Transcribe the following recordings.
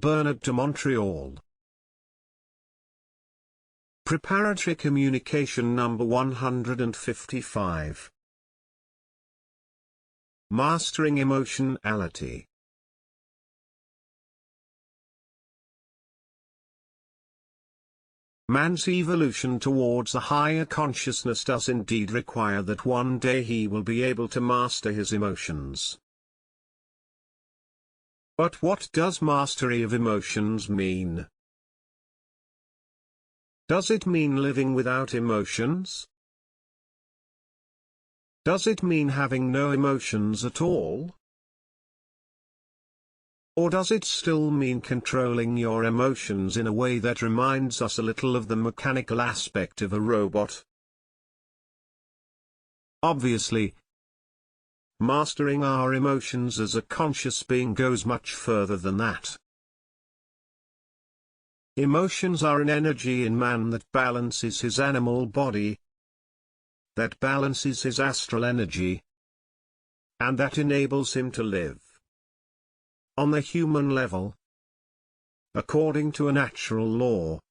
Bernard de Montreal. Preparatory Communication number 155. Mastering Emotionality. Man's evolution towards a higher consciousness does indeed require that one day he will be able to master his emotions. But what does mastery of emotions mean? Does it mean living without emotions? Does it mean having no emotions at all? Or does it still mean controlling your emotions in a way that reminds us a little of the mechanical aspect of a robot? Obviously, mastering our emotions as a conscious being goes much further than that. Emotions are an energy in man that balances his animal body, that balances his astral energy, and that enables him to live on the human level, according to a natural law.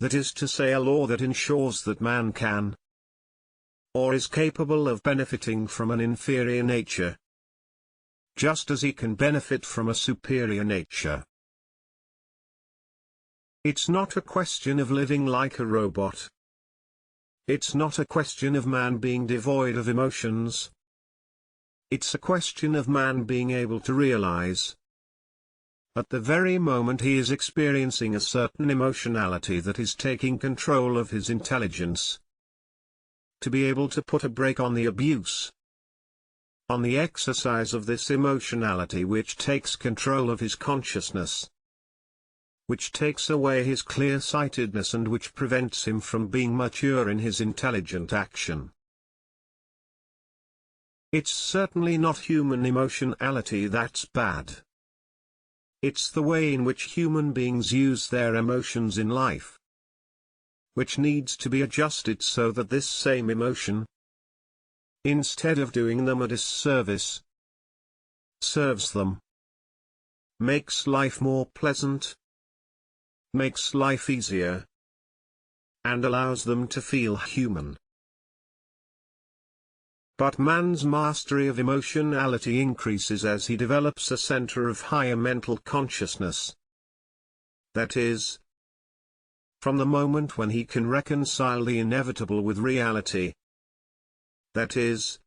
That is to say, a law that ensures that man can, or is capable of benefiting from an inferior nature, just as he can benefit from a superior nature. It's not a question of living like a robot. It's not a question of man being devoid of emotions. It's a question of man being able to realize, at the very moment he is experiencing a certain emotionality that is taking control of his intelligence, to be able to put a brake on the abuse, on the exercise of this emotionality which takes control of his consciousness, which takes away his clear-sightedness and which prevents him from being mature in his intelligent action. It's certainly not human emotionality that's bad. It's the way in which human beings use their emotions in life, which needs to be adjusted so that this same emotion, instead of doing them a disservice, serves them, makes life more pleasant, makes life easier, and allows them to feel human. But man's mastery of emotionality increases as he develops a center of higher mental consciousness. That is, from the moment when he can reconcile the inevitable with reality. That is,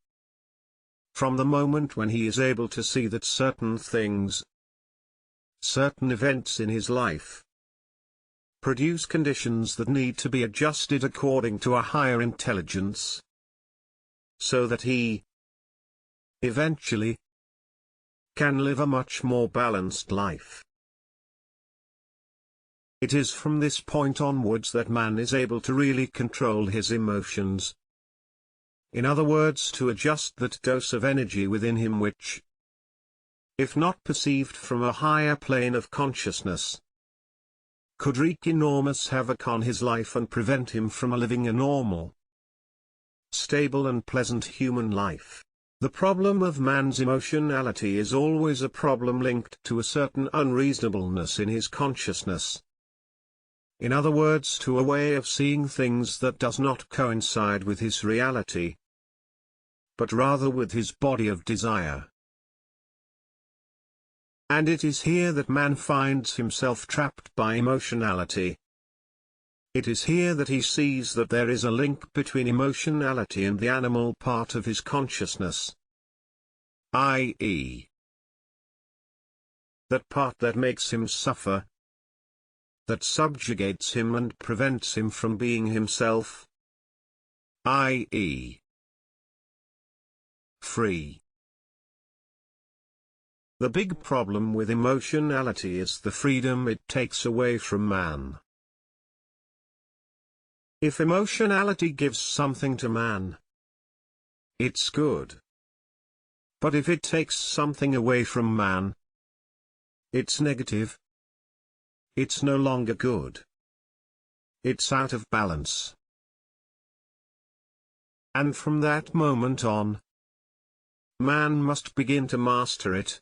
from the moment when he is able to see that certain things, certain events in his life, produce conditions that need to be adjusted according to a higher intelligence, so that he, eventually, can live a much more balanced life. It is from this point onwards that man is able to really control his emotions. In other words, to adjust that dose of energy within him which, if not perceived from a higher plane of consciousness, could wreak enormous havoc on his life and prevent him from living a normal, stable and pleasant human life. The problem of man's emotionality is always a problem linked to a certain unreasonableness in his consciousness. In other words, to a way of seeing things that does not coincide with his reality, but rather with his body of desire. And it is here that man finds himself trapped by emotionality. It is here that he sees that there is a link between emotionality and the animal part of his consciousness, i.e., that part that makes him suffer, that subjugates him and prevents him from being himself, i.e., free. The big problem with emotionality is the freedom it takes away from man. If emotionality gives something to man, it's good. But if it takes something away from man, it's negative. It's no longer good. It's out of balance. And from that moment on, man must begin to master it.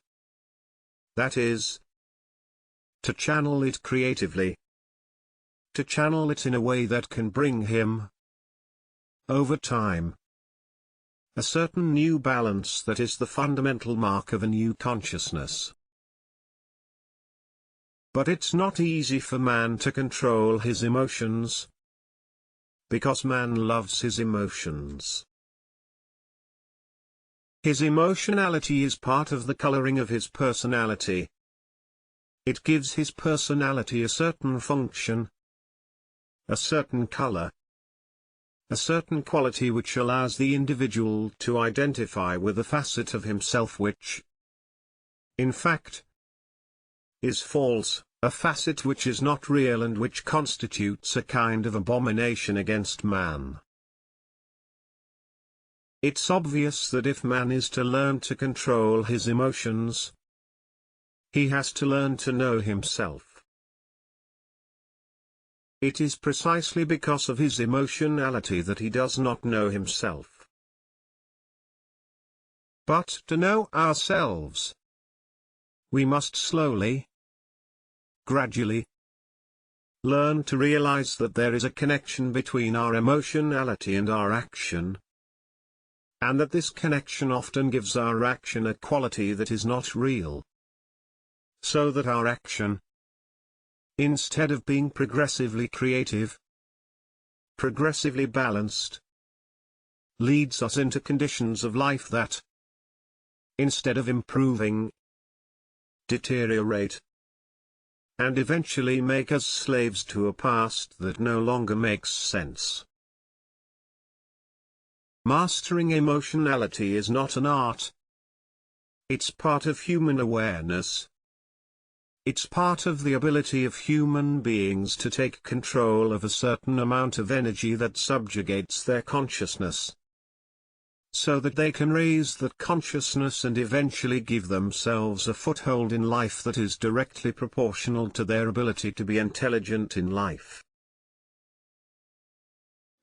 That is, to channel it creatively, to channel it in a way that can bring him, over time, a certain new balance that is the fundamental mark of a new consciousness. But it's not easy for man to control his emotions, because man loves his emotions. His emotionality is part of the coloring of his personality. It gives his personality a certain function, a certain color, a certain quality which allows the individual to identify with a facet of himself which, in fact, is false, a facet which is not real and which constitutes a kind of abomination against man. It's obvious that if man is to learn to control his emotions, he has to learn to know himself. It is precisely because of his emotionality that he does not know himself. But to know ourselves, we must slowly, gradually, learn to realize that there is a connection between our emotionality and our action, and that this connection often gives our action a quality that is not real. So that our action, instead of being progressively creative, progressively balanced, leads us into conditions of life that, instead of improving, deteriorate, and eventually make us slaves to a past that no longer makes sense. Mastering emotionality is not an art. It's part of human awareness. It's part of the ability of human beings to take control of a certain amount of energy that subjugates their consciousness, so that they can raise that consciousness and eventually give themselves a foothold in life that is directly proportional to their ability to be intelligent in life.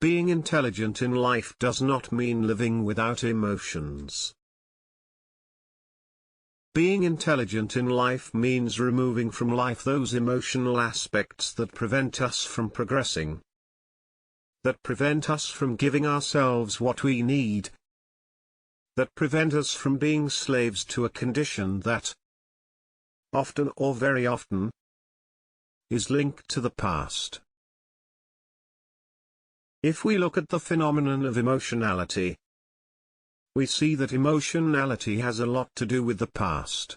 Being intelligent in life does not mean living without emotions. Being intelligent in life means removing from life those emotional aspects that prevent us from progressing, that prevent us from giving ourselves what we need, that prevent us from being slaves to a condition that, often or very often, is linked to the past. If we look at the phenomenon of emotionality, we see that emotionality has a lot to do with the past.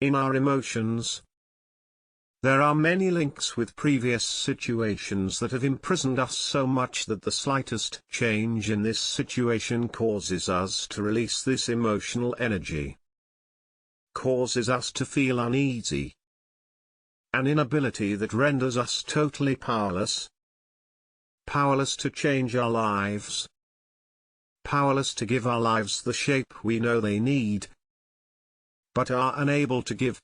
In our emotions, there are many links with previous situations that have imprisoned us so much that the slightest change in this situation causes us to release this emotional energy, causes us to feel uneasy, an inability that renders us totally powerless, powerless to change our lives, powerless to give our lives the shape we know they need, but are unable to give,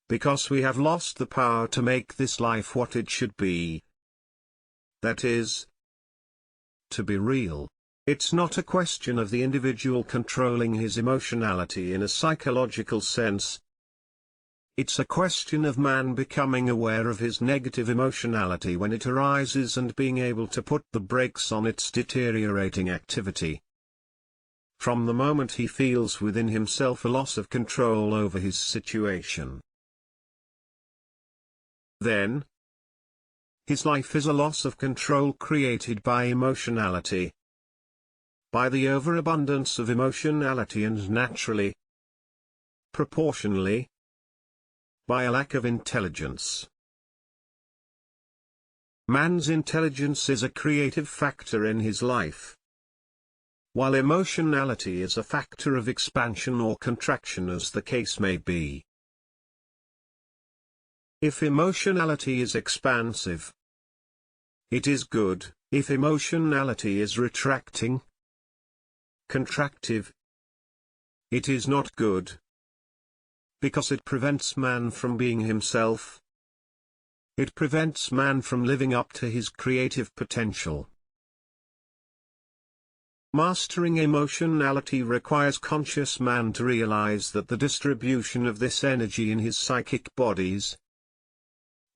because we have lost the power to make this life what it should be. That is, to be real. It's not a question of the individual controlling his emotionality in a psychological sense. It's a question of man becoming aware of his negative emotionality when it arises and being able to put the brakes on its deteriorating activity. From the moment he feels within himself a loss of control over his situation, then his life is a loss of control created by emotionality, by the overabundance of emotionality, and naturally, proportionally, by a lack of intelligence. Man's intelligence is a creative factor in his life, while emotionality is a factor of expansion or contraction, as the case may be. If emotionality is expansive, it is good. If emotionality is retracting, contractive, it is not good, because it prevents man from being himself. It prevents man from living up to his creative potential. Mastering emotionality requires conscious man to realize that the distribution of this energy in his psychic bodies,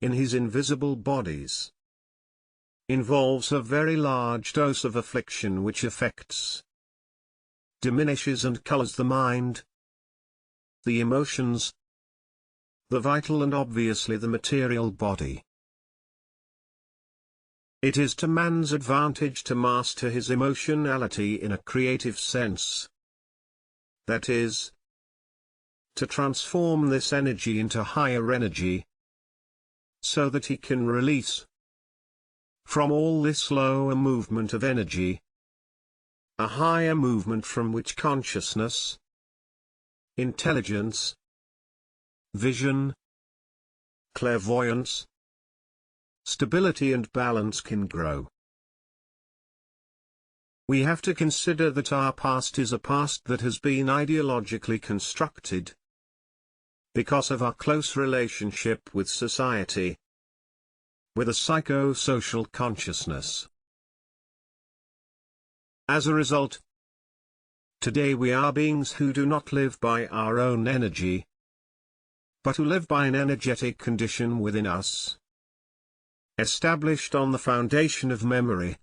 in his invisible bodies, involves a very large dose of affliction which affects, diminishes and colors the mind, the emotions, the vital and obviously the material body. It is to man's advantage to master his emotionality in a creative sense. That is, to transform this energy into higher energy, so that he can release from all this lower movement of energy a higher movement from which consciousness, intelligence, vision, clairvoyance, stability and balance can grow. We have to consider that our past is a past that has been ideologically constructed because of our close relationship with society, with a psycho-social consciousness. As a result, today we are beings who do not live by our own energy, but who live by an energetic condition within us, established on the foundation of memory,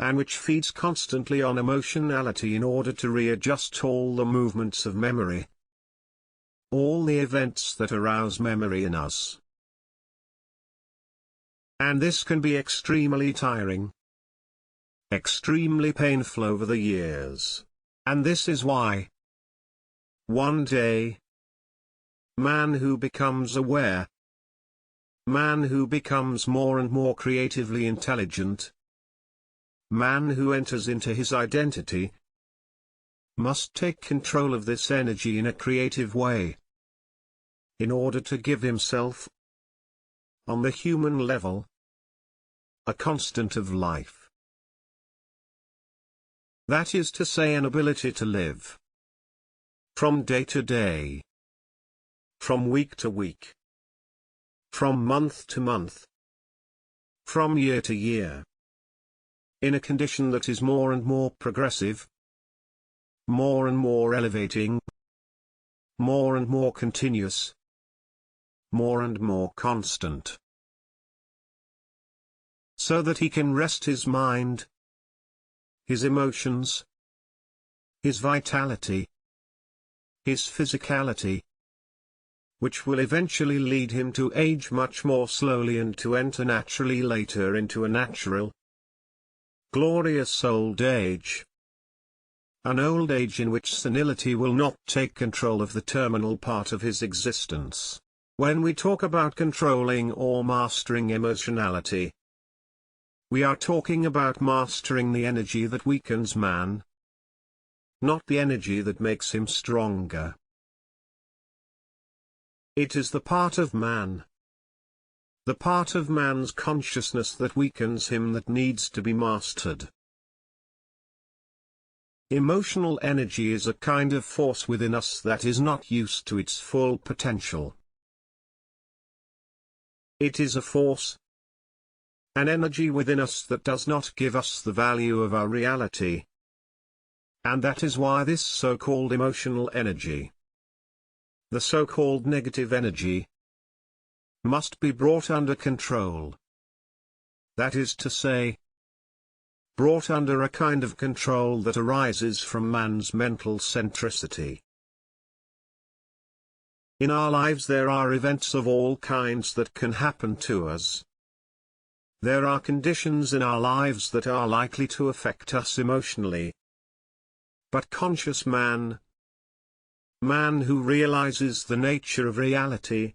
and which feeds constantly on emotionality in order to readjust all the movements of memory, all the events that arouse memory in us. And this can be extremely tiring, extremely painful over the years. And this is why, one day, man who becomes aware, man who becomes more and more creatively intelligent, man who enters into his identity, must take control of this energy in a creative way, in order to give himself, on the human level, a constant of life. That is to say, an ability to live from day to day, from week to week, from month to month, from year to year, in a condition that is more and more progressive, more and more elevating, more and more continuous, more and more constant, so that he can rest his mind, his emotions, his vitality, his physicality, which will eventually lead him to age much more slowly and to enter naturally later into a natural, glorious old age. An old age in which senility will not take control of the terminal part of his existence. When we talk about controlling or mastering emotionality, we are talking about mastering the energy that weakens man, not the energy that makes him stronger. It is the part of man, the part of man's consciousness that weakens him, that needs to be mastered. Emotional energy is a kind of force within us that is not used to its full potential. It is a force, an energy within us that does not give us the value of our reality. And that is why this so-called emotional energy, the so-called negative energy, must be brought under control. That is to say, brought under a kind of control that arises from man's mental centricity. In our lives there are events of all kinds that can happen to us. There are conditions in our lives that are likely to affect us emotionally. But conscious man, man who realizes the nature of reality,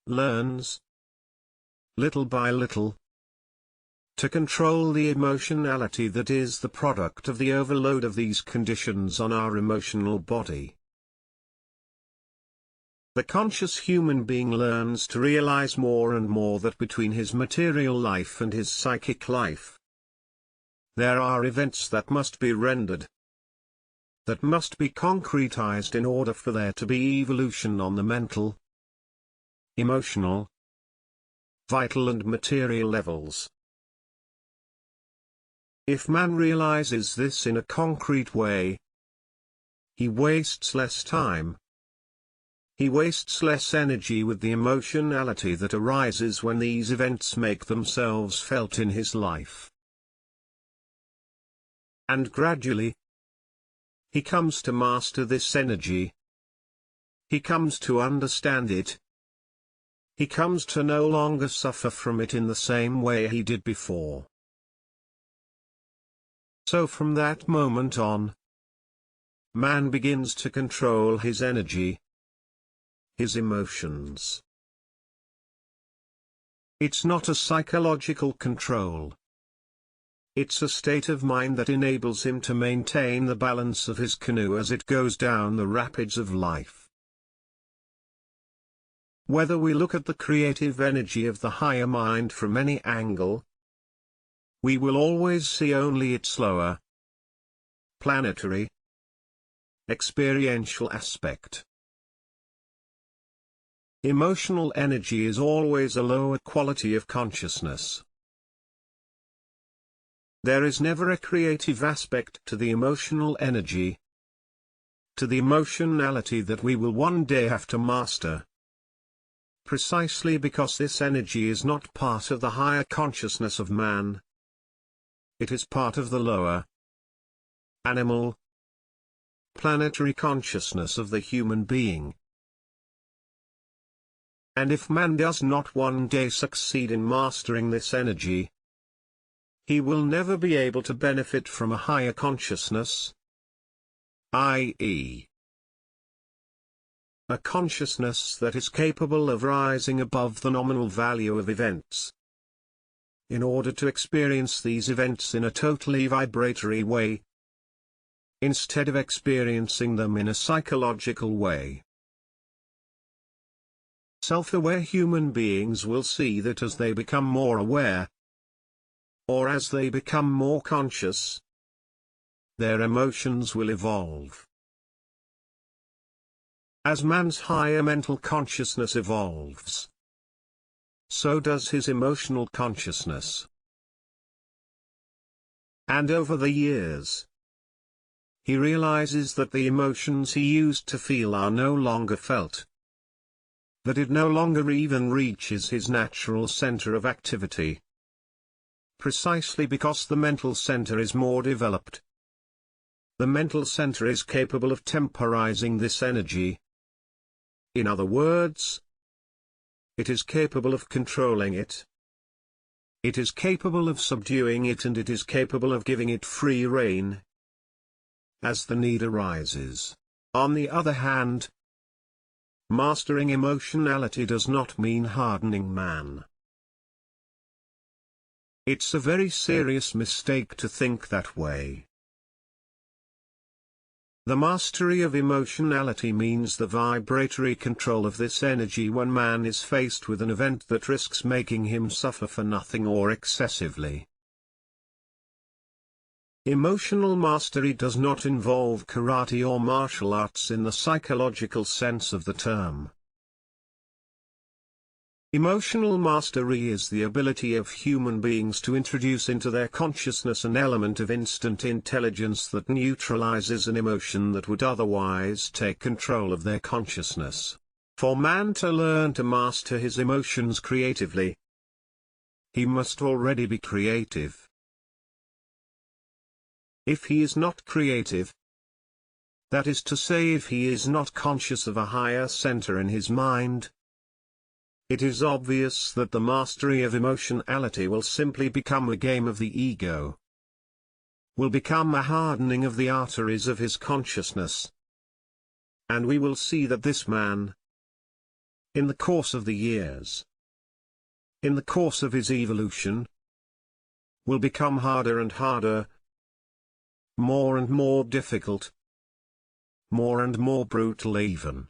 learns, little by little, to control the emotionality that is the product of the overload of these conditions on our emotional body. The conscious human being learns to realize more and more that between his material life and his psychic life, there are events that must be rendered, that must be concretized in order for there to be evolution on the mental, emotional, vital and material levels. If man realizes this in a concrete way, he wastes less time. He wastes less energy with the emotionality that arises when these events make themselves felt in his life. And gradually, he comes to master this energy. He comes to understand it. He comes to no longer suffer from it in the same way he did before. So from that moment on, man begins to control his energy, his emotions. It's not a psychological control. It's a state of mind that enables him to maintain the balance of his canoe as it goes down the rapids of life. Whether we look at the creative energy of the higher mind from any angle, we will always see only its lower, planetary, experiential aspect. Emotional energy is always a lower quality of consciousness. There is never a creative aspect to the emotional energy, to the emotionality that we will one day have to master. Precisely because this energy is not part of the higher consciousness of man. It is part of the lower, animal, planetary consciousness of the human being. And if man does not one day succeed in mastering this energy, he will never be able to benefit from a higher consciousness, i.e., a consciousness that is capable of rising above the nominal value of events. In order to experience these events in a totally vibratory way, instead of experiencing them in a psychological way. Self-aware human beings will see that as they become more aware, or as they become more conscious, their emotions will evolve. As man's higher mental consciousness evolves, so does his emotional consciousness. And over the years, he realizes that the emotions he used to feel are no longer felt. That it no longer even reaches his natural center of activity. Precisely because the mental center is more developed. The mental center is capable of temporizing this energy. In other words, it is capable of controlling it. It is capable of subduing it, and it is capable of giving it free rein as the need arises. On the other hand, mastering emotionality does not mean hardening man. It's a very serious mistake to think that way. The mastery of emotionality means the vibratory control of this energy when man is faced with an event that risks making him suffer for nothing or excessively. Emotional mastery does not involve karate or martial arts in the psychological sense of the term. Emotional mastery is the ability of human beings to introduce into their consciousness an element of instant intelligence that neutralizes an emotion that would otherwise take control of their consciousness. For man to learn to master his emotions creatively, he must already be creative. If he is not creative, that is to say, if he is not conscious of a higher center in his mind, it is obvious that the mastery of emotionality will simply become a game of the ego. Will become a hardening of the arteries of his consciousness. And we will see that this man, in the course of the years, in the course of his evolution, will become harder and harder, more and more difficult, more and more brutal even.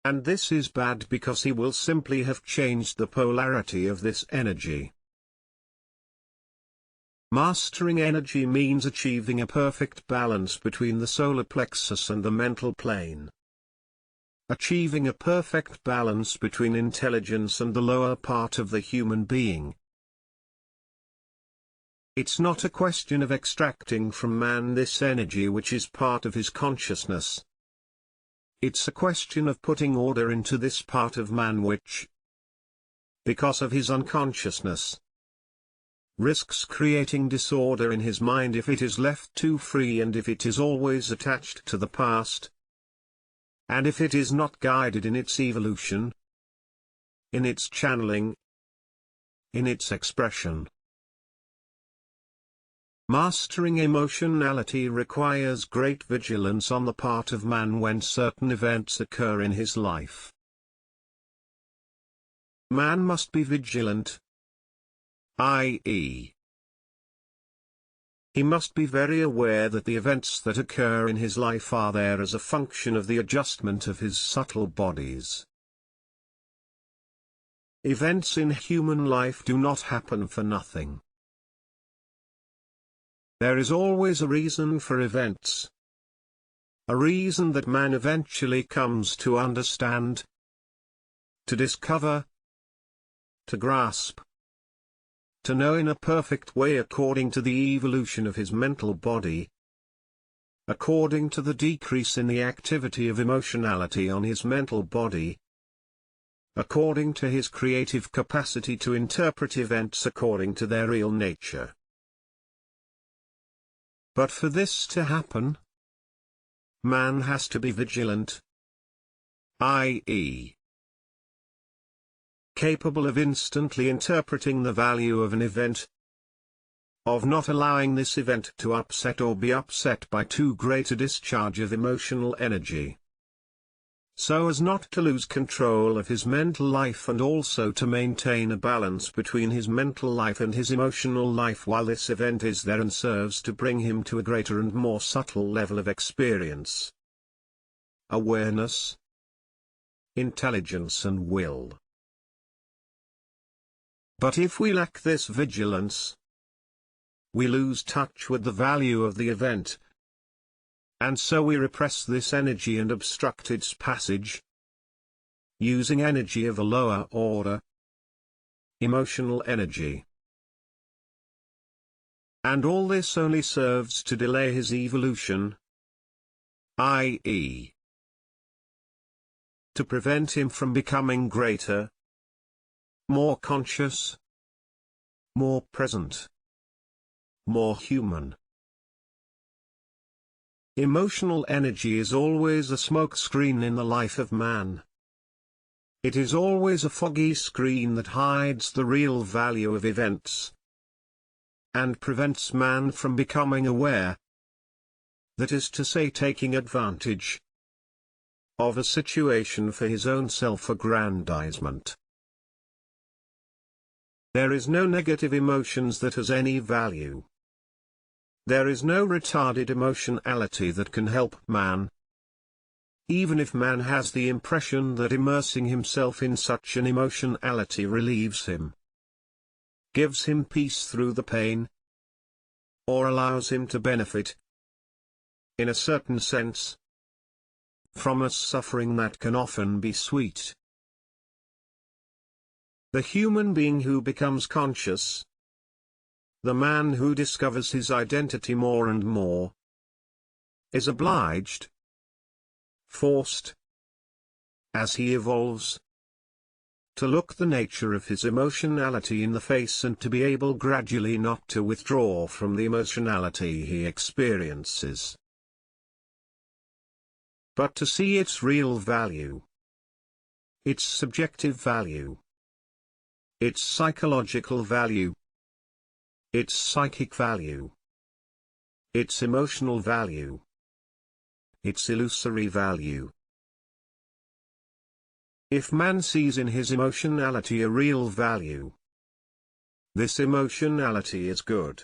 And this is bad because he will simply have changed the polarity of this energy. Mastering energy means achieving a perfect balance between the solar plexus and the mental plane. Achieving a perfect balance between intelligence and the lower part of the human being. It's not a question of extracting from man this energy which is part of his consciousness. It's a question of putting order into this part of man which, because of his unconsciousness, risks creating disorder in his mind if it is left too free and if it is always attached to the past, and if it is not guided in its evolution, in its channeling, in its expression. Mastering emotionality requires great vigilance on the part of man when certain events occur in his life. Man must be vigilant, i.e., he must be very aware that the events that occur in his life are there as a function of the adjustment of his subtle bodies. Events in human life do not happen for nothing. There is always a reason for events. A reason that man eventually comes to understand, to discover, to grasp, to know in a perfect way according to the evolution of his mental body, according to the decrease in the activity of emotionality on his mental body, according to his creative capacity to interpret events according to their real nature. But for this to happen, man has to be vigilant, i.e., capable of instantly interpreting the value of an event, of not allowing this event to upset or be upset by too great a discharge of emotional energy, so as not to lose control of his mental life and also to maintain a balance between his mental life and his emotional life while this event is there and serves to bring him to a greater and more subtle level of experience, awareness, intelligence and will. But if we lack this vigilance, we lose touch with the value of the event, and so we repress this energy and obstruct its passage, using energy of a lower order, emotional energy. And all this only serves to delay his evolution, i.e., to prevent him from becoming greater, more conscious, more present, more human. Emotional energy is always a smoke screen in the life of man. It is always a foggy screen that hides the real value of events, and prevents man from becoming aware, that is to say taking advantage of a situation for his own self-aggrandizement. There is no negative emotions that has any value. There is no retarded emotionality that can help man. Even if man has the impression that immersing himself in such an emotionality relieves him, gives him peace through the pain, or allows him to benefit, in a certain sense, from a suffering that can often be sweet. The human being who becomes conscious, the man who discovers his identity more and more, is obliged, forced, as he evolves, to look the nature of his emotionality in the face and to be able gradually not to withdraw from the emotionality he experiences, but to see its real value, its subjective value, its psychological value, its psychic value, its emotional value, its illusory value. If man sees in his emotionality a real value, this emotionality is good.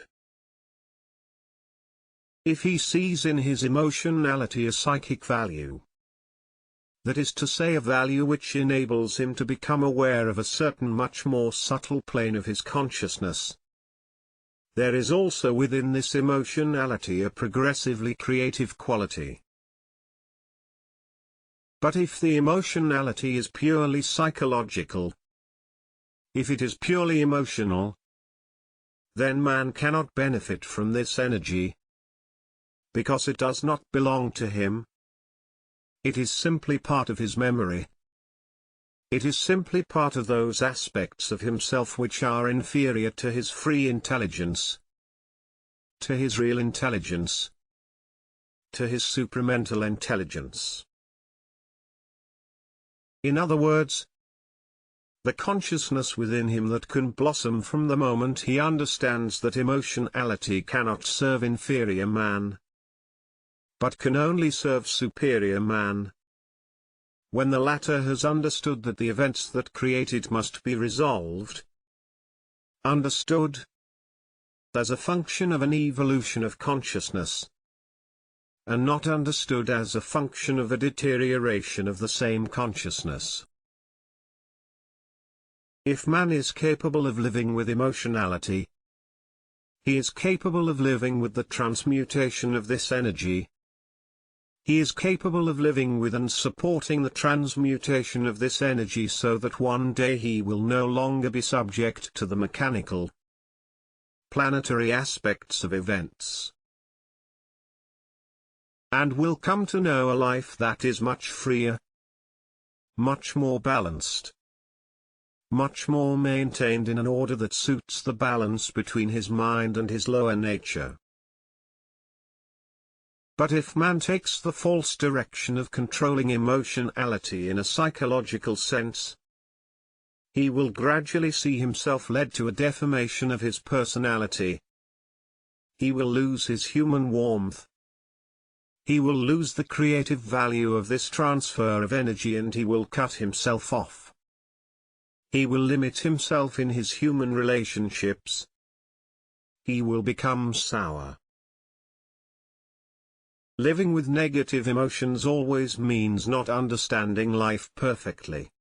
If he sees in his emotionality a psychic value, that is to say a value which enables him to become aware of a certain much more subtle plane of his consciousness, there is also within this emotionality a progressively creative quality. But if the emotionality is purely psychological, if it is purely emotional, then man cannot benefit from this energy, because it does not belong to him. It is simply part of his memory. It is simply part of those aspects of himself which are inferior to his free intelligence, to his real intelligence, to his supramental intelligence. In other words, the consciousness within him that can blossom from the moment he understands that emotionality cannot serve inferior man, but can only serve superior man. When the latter has understood that the events that create it must be resolved, understood as a function of an evolution of consciousness, and not understood as a function of a deterioration of the same consciousness. If man is capable of living with emotionality, he is capable of living with the transmutation of this energy. He is capable of living with and supporting the transmutation of this energy so that one day he will no longer be subject to the mechanical, planetary aspects of events, and will come to know a life that is much freer, much more balanced, much more maintained in an order that suits the balance between his mind and his lower nature. But if man takes the false direction of controlling emotionality in a psychological sense, he will gradually see himself led to a deformation of his personality. He will lose his human warmth. He will lose the creative value of this transfer of energy, and he will cut himself off. He will limit himself in his human relationships. He will become sour. Living with negative emotions always means not understanding life perfectly.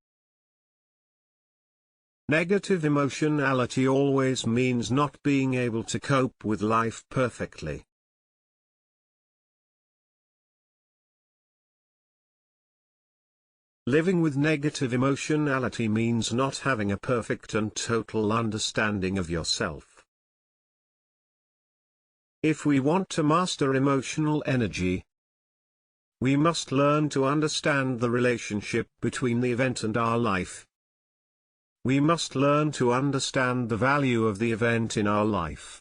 Negative emotionality always means not being able to cope with life perfectly. Living with negative emotionality means not having a perfect and total understanding of yourself. If we want to master emotional energy, we must learn to understand the relationship between the event and our life. We must learn to understand the value of the event in our life.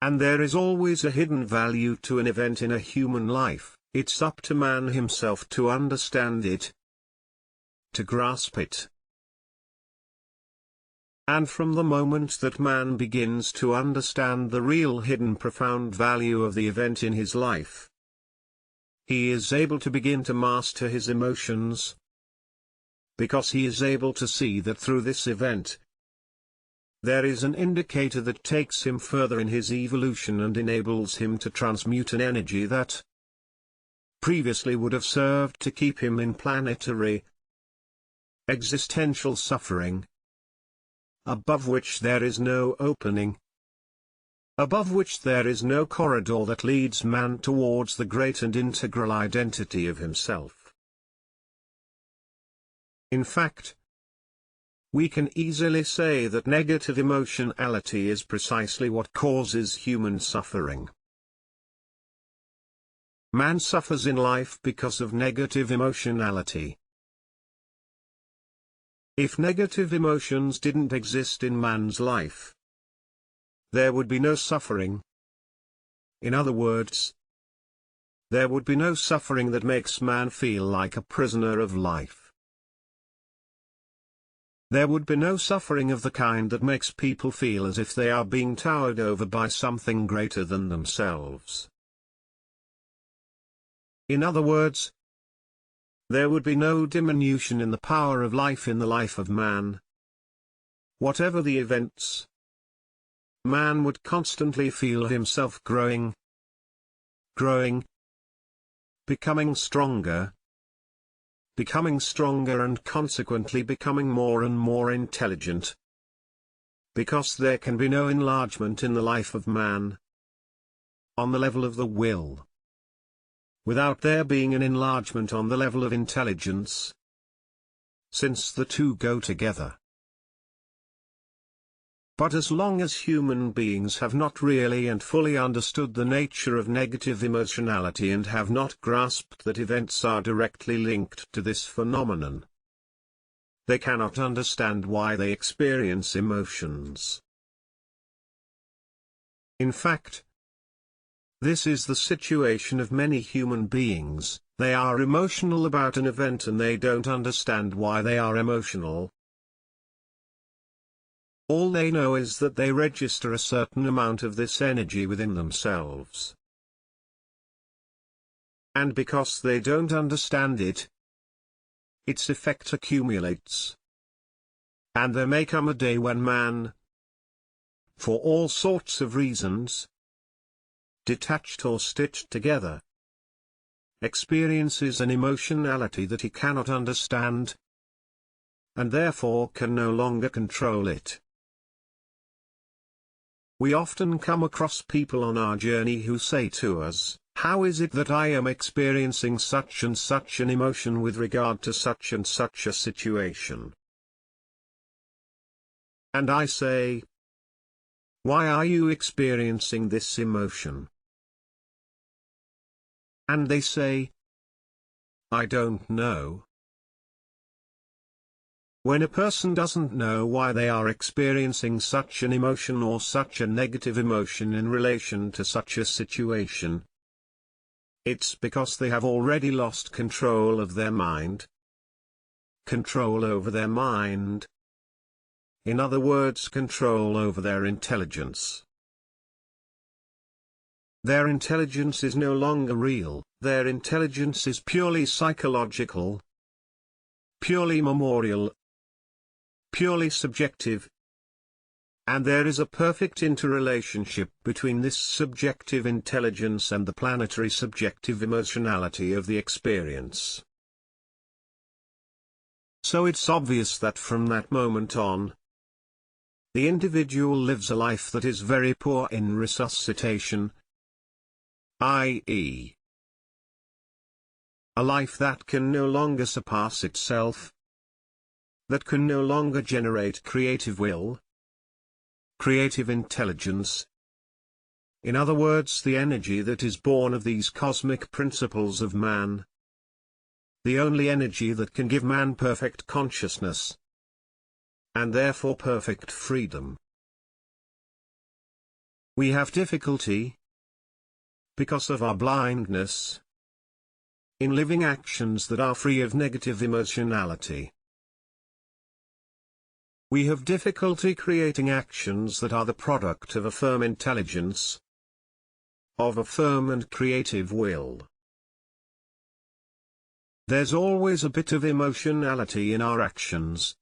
And there is always a hidden value to an event in a human life. It's up to man himself to understand it, to grasp it. And from the moment that man begins to understand the real hidden profound value of the event in his life, he is able to begin to master his emotions, because he is able to see that through this event, there is an indicator that takes him further in his evolution and enables him to transmute an energy that previously would have served to keep him in planetary, existential suffering, above which there is no opening, above which there is no corridor that leads man towards the great and integral identity of himself. In fact, we can easily say that negative emotionality is precisely what causes human suffering. Man suffers in life because of negative emotionality. If negative emotions didn't exist in man's life, there would be no suffering. In other words, there would be no suffering that makes man feel like a prisoner of life. There would be no suffering of the kind that makes people feel as if they are being towered over by something greater than themselves. In other words, there would be no diminution in the power of life in the life of man. Whatever the events, man would constantly feel himself growing, becoming stronger and consequently becoming more and more intelligent. Because there can be no enlargement in the life of man on the level of the will, without there being an enlargement on the level of intelligence, since the two go together. But as long as human beings have not really and fully understood the nature of negative emotionality and have not grasped that events are directly linked to this phenomenon, they cannot understand why they experience emotions. In fact, this is the situation of many human beings. They are emotional about an event and they don't understand why they are emotional. All they know is that they register a certain amount of this energy within themselves. And because they don't understand it, its effect accumulates. And there may come a day when man, for all sorts of reasons, detached or stitched together, experiences an emotionality that he cannot understand, and therefore can no longer control it. We often come across people on our journey who say to us, "How is it that I am experiencing such and such an emotion with regard to such and such a situation?" And I say, "Why are you experiencing this emotion?" And they say, "I don't know." When a person doesn't know why they are experiencing such an emotion or such a negative emotion in relation to such a situation, it's because they have already lost control of their mind. Control over their mind. In other words, control over their intelligence. Their intelligence is no longer real, their intelligence is purely psychological, purely memorial, purely subjective. And there is a perfect interrelationship between this subjective intelligence and the planetary subjective emotionality of the experience. So it's obvious that from that moment on, the individual lives a life that is very poor in resuscitation, i.e., a life that can no longer surpass itself, that can no longer generate creative will, creative intelligence. In other words, the energy that is born of these cosmic principles of man. The only energy that can give man perfect consciousness, and therefore perfect freedom. We have difficulty, because of our blindness, in living actions that are free of negative emotionality. We have difficulty creating actions that are the product of a firm intelligence, of a firm and creative will. There's always a bit of emotionality in our actions.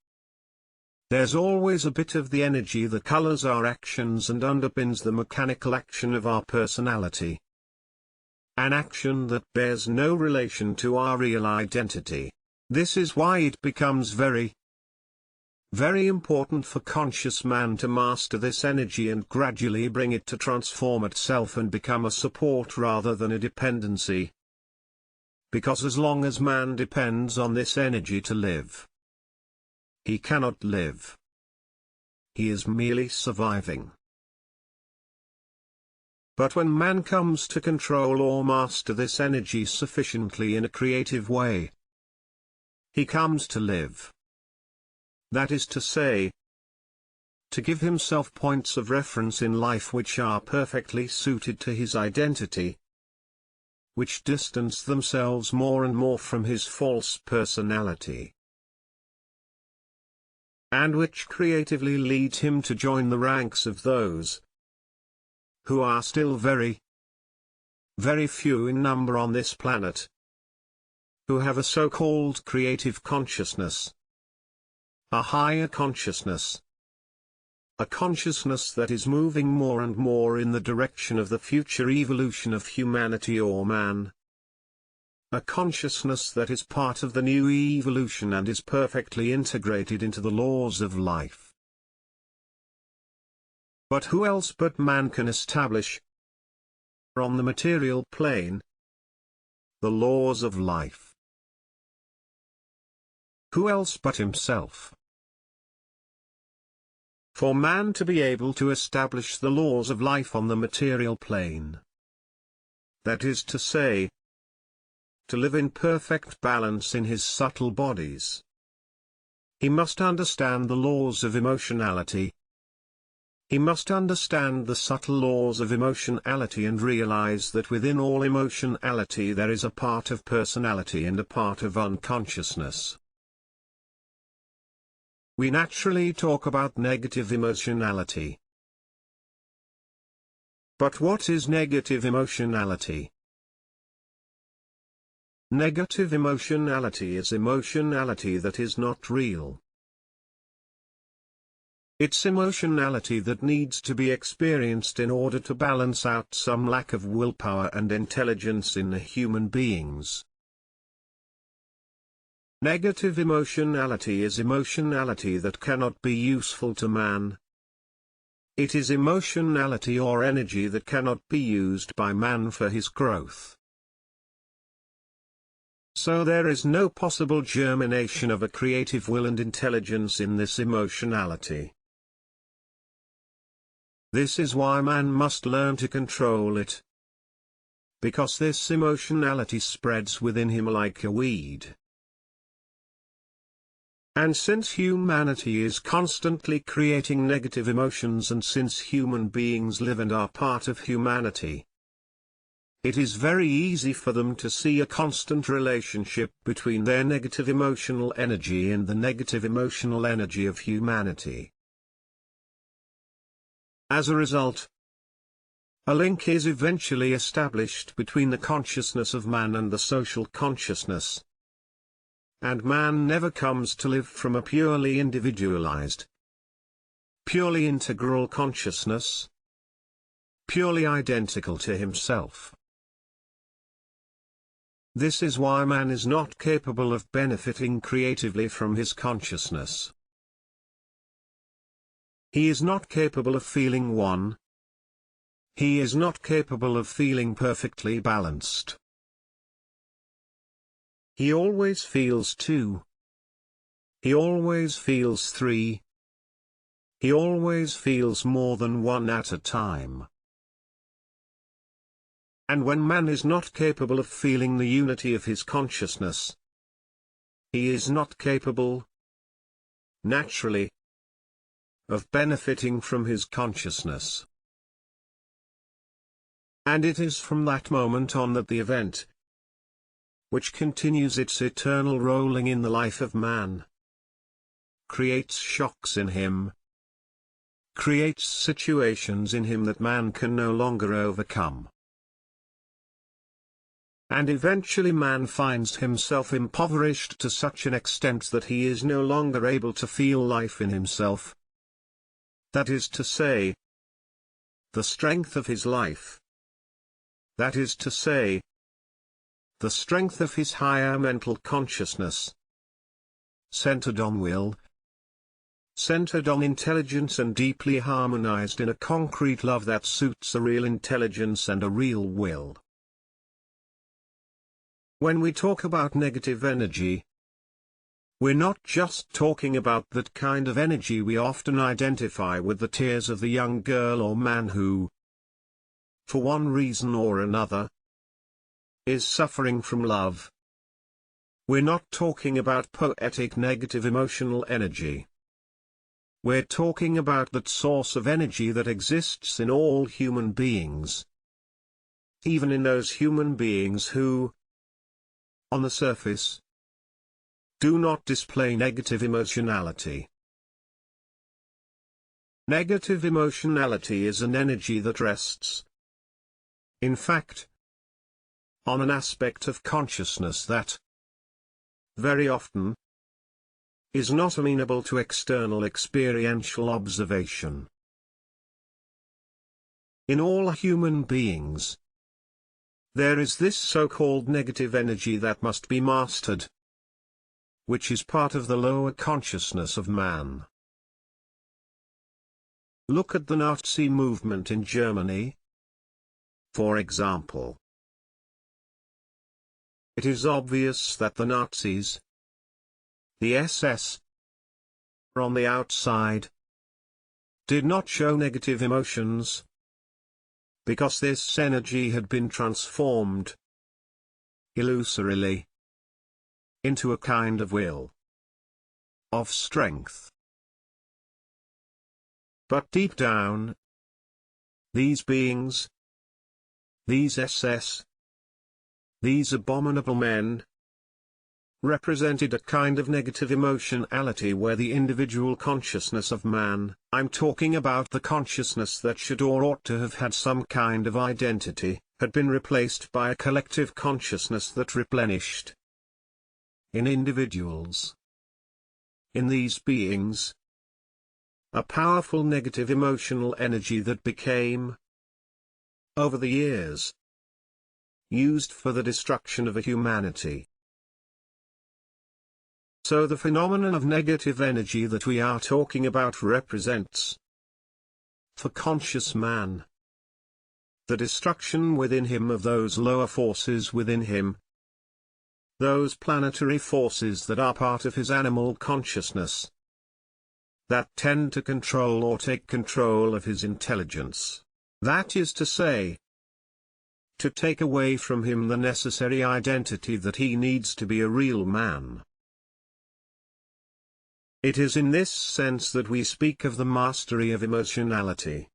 There's always a bit of the energy that colors our actions and underpins the mechanical action of our personality. An action that bears no relation to our real identity. This is why it becomes very important for conscious man to master this energy and gradually bring it to transform itself and become a support rather than a dependency. Because as long as man depends on this energy to live, he cannot live. He is merely surviving. But when man comes to control or master this energy sufficiently in a creative way, he comes to live. That is to say, to give himself points of reference in life which are perfectly suited to his identity, which distance themselves more and more from his false personality, and which creatively lead him to join the ranks of those who are still very few in number on this planet, who have a so-called creative consciousness, a higher consciousness, a consciousness that is moving more and more in the direction of the future evolution of humanity or man, a consciousness that is part of the new evolution and is perfectly integrated into the laws of life. But who else but man can establish, on the material plane, the laws of life? Who else but himself? For man to be able to establish the laws of life on the material plane. That is to say, to live in perfect balance in his subtle bodies. He must understand the laws of emotionality. He must understand the subtle laws of emotionality and realize that within all emotionality there is a part of personality and a part of unconsciousness. We naturally talk about negative emotionality. But what is negative emotionality? Negative emotionality is emotionality that is not real. It's emotionality that needs to be experienced in order to balance out some lack of willpower and intelligence in the human beings. Negative emotionality is emotionality that cannot be useful to man. It is emotionality or energy that cannot be used by man for his growth. So there is no possible germination of a creative will and intelligence in this emotionality. This is why man must learn to control it. Because this emotionality spreads within him like a weed. And since humanity is constantly creating negative emotions, and since human beings live and are part of humanity, it is very easy for them to see a constant relationship between their negative emotional energy and the negative emotional energy of humanity. As a result, a link is eventually established between the consciousness of man and the social consciousness. And man never comes to live from a purely individualized, purely integral consciousness, purely identical to himself. This is why man is not capable of benefiting creatively from his consciousness. He is not capable of feeling one. He is not capable of feeling perfectly balanced. He always feels two. He always feels three. He always feels more than one at a time. And when man is not capable of feeling the unity of his consciousness, he is not capable, naturally, of benefiting from his consciousness. And it is from that moment on that the event, which continues its eternal rolling in the life of man, creates shocks in him, creates situations in him that man can no longer overcome. And eventually man finds himself impoverished to such an extent that he is no longer able to feel life in himself. That is to say, the strength of his life. That is to say, the strength of his higher mental consciousness, centered on will, centered on intelligence and deeply harmonized in a concrete love that suits a real intelligence and a real will. When we talk about negative energy, we're not just talking about that kind of energy we often identify with the tears of the young girl or man who, for one reason or another, is suffering from love. We're not talking about poetic negative emotional energy. We're talking about that source of energy that exists in all human beings. Even in those human beings who, on the surface, do not display negative emotionality. Negative emotionality is an energy that rests, in fact, on an aspect of consciousness that, very often, is not amenable to external experiential observation. In all human beings, there is this so-called negative energy that must be mastered, which is part of the lower consciousness of man. Look at the Nazi movement in Germany, for example. It is obvious that the Nazis, the SS, on the outside, did not show negative emotions, because this energy had been transformed, illusorily, into a kind of will, of strength. But deep down, these beings, these SS, these abominable men, represented a kind of negative emotionality where the individual consciousness of man, I'm talking about the consciousness that should or ought to have had some kind of identity, had been replaced by a collective consciousness that replenished. In individuals, in these beings, a powerful negative emotional energy that became, over the years, used for the destruction of a humanity. So the phenomenon of negative energy that we are talking about represents, for conscious man, the destruction within him of those lower forces within him, those planetary forces that are part of his animal consciousness, that tend to control or take control of his intelligence, that is to say, to take away from him the necessary identity that he needs to be a real man. It is in this sense that we speak of the mastery of emotionality.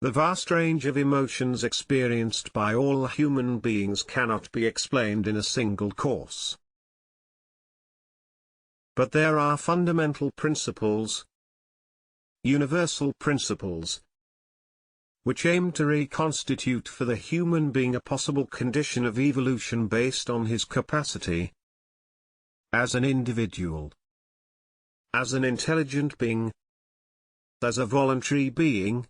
The vast range of emotions experienced by all human beings cannot be explained in a single course. But there are fundamental principles, universal principles, which aim to reconstitute for the human being a possible condition of evolution based on his capacity, as an individual, as an intelligent being, as a voluntary being,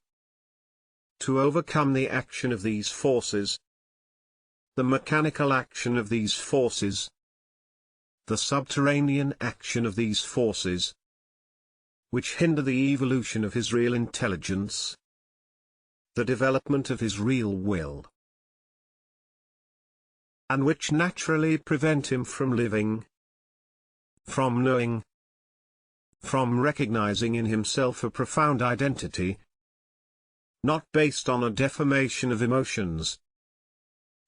to overcome the action of these forces, the mechanical action of these forces, the subterranean action of these forces, which hinder the evolution of his real intelligence, the development of his real will, and which naturally prevent him from living, from knowing, from recognizing in himself a profound identity, not based on a deformation of emotions,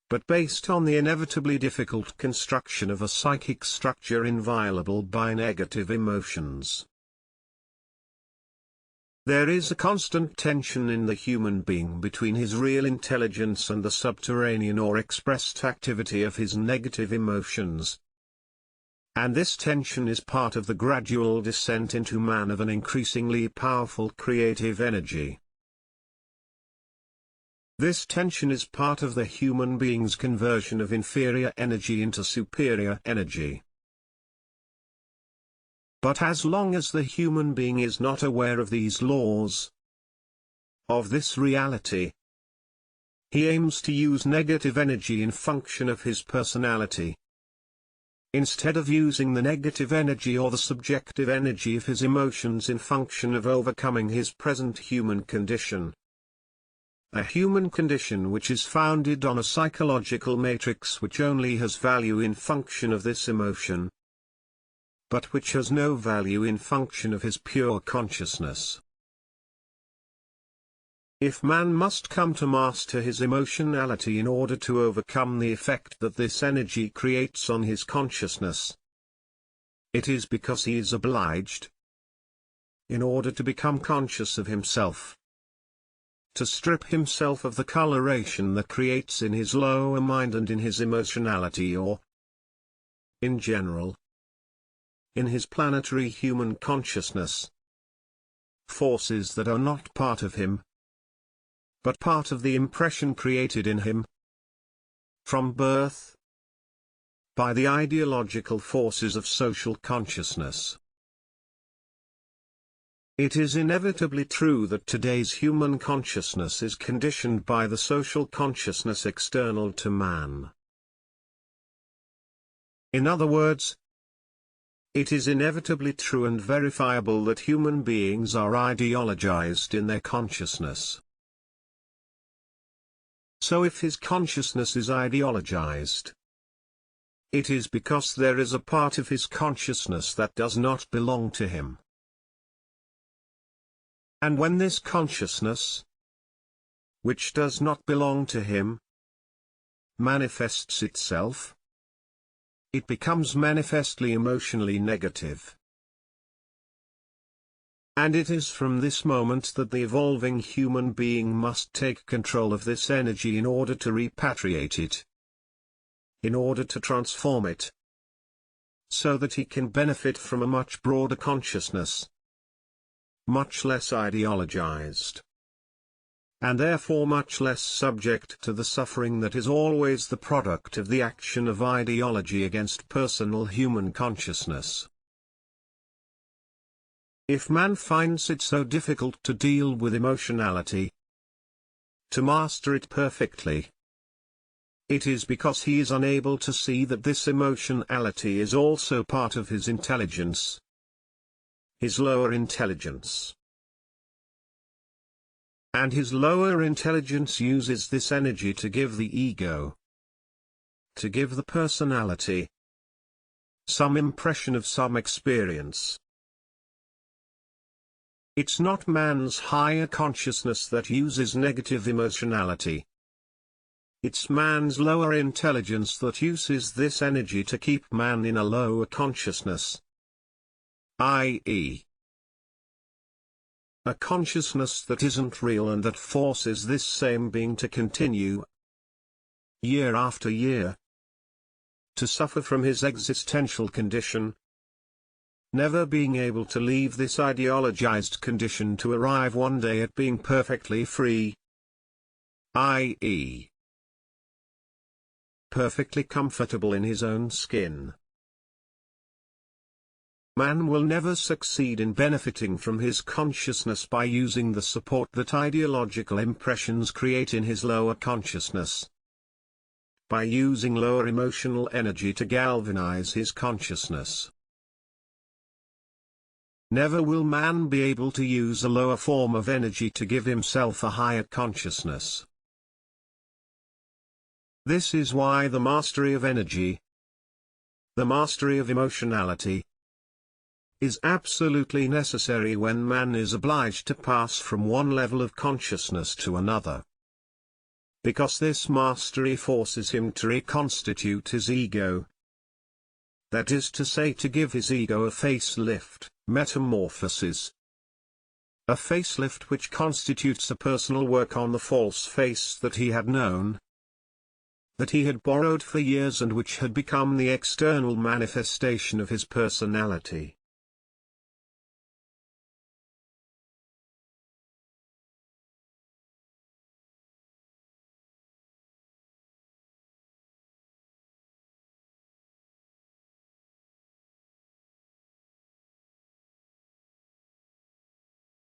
but based on the inevitably difficult construction of a psychic structure inviolable by negative emotions. There is a constant tension in the human being between his real intelligence and the subterranean or expressed activity of his negative emotions. And this tension is part of the gradual descent into man of an increasingly powerful creative energy. This tension is part of the human being's conversion of inferior energy into superior energy. But as long as the human being is not aware of these laws, of this reality, he aims to use negative energy in function of his personality, instead of using the negative energy or the subjective energy of his emotions in function of overcoming his present human condition. A human condition which is founded on a psychological matrix which only has value in function of this emotion, but which has no value in function of his pure consciousness. If man must come to master his emotionality in order to overcome the effect that this energy creates on his consciousness, it is because he is obliged, in order to become conscious of himself, to strip himself of the coloration that creates in his lower mind and in his emotionality, or, in general, in his planetary human consciousness, forces that are not part of him, but part of the impression created in him from birth by the ideological forces of social consciousness. It is inevitably true that today's human consciousness is conditioned by the social consciousness external to man. In other words, it is inevitably true and verifiable that human beings are ideologized in their consciousness. So if his consciousness is ideologized, it is because there is a part of his consciousness that does not belong to him. And when this consciousness, which does not belong to him, manifests itself, it becomes manifestly emotionally negative. And it is from this moment that the evolving human being must take control of this energy in order to repatriate it, in order to transform it, so that he can benefit from a much broader consciousness, much less ideologized, and therefore much less subject to the suffering that is always the product of the action of ideology against personal human consciousness. If man finds it so difficult to deal with emotionality, to master it perfectly, it is because he is unable to see that this emotionality is also part of his intelligence, his lower intelligence. And his lower intelligence uses this energy to give the ego, to give the personality, some impression of some experience. It's not man's higher consciousness that uses negative emotionality. It's man's lower intelligence that uses this energy to keep man in a lower consciousness, i.e., a consciousness that isn't real and that forces this same being to continue, year after year, to suffer from his existential condition, never being able to leave this ideologized condition to arrive one day at being perfectly free, i.e., perfectly comfortable in his own skin. Man will never succeed in benefiting from his consciousness by using the support that ideological impressions create in his lower consciousness, by using lower emotional energy to galvanize his consciousness. Never will man be able to use a lower form of energy to give himself a higher consciousness. This is why the mastery of energy, the mastery of emotionality, is absolutely necessary when man is obliged to pass from one level of consciousness to another. Because this mastery forces him to reconstitute his ego. That is to say, to give his ego a facelift, metamorphosis. A facelift which constitutes a personal work on the false face that he had known, that he had borrowed for years and which had become the external manifestation of his personality.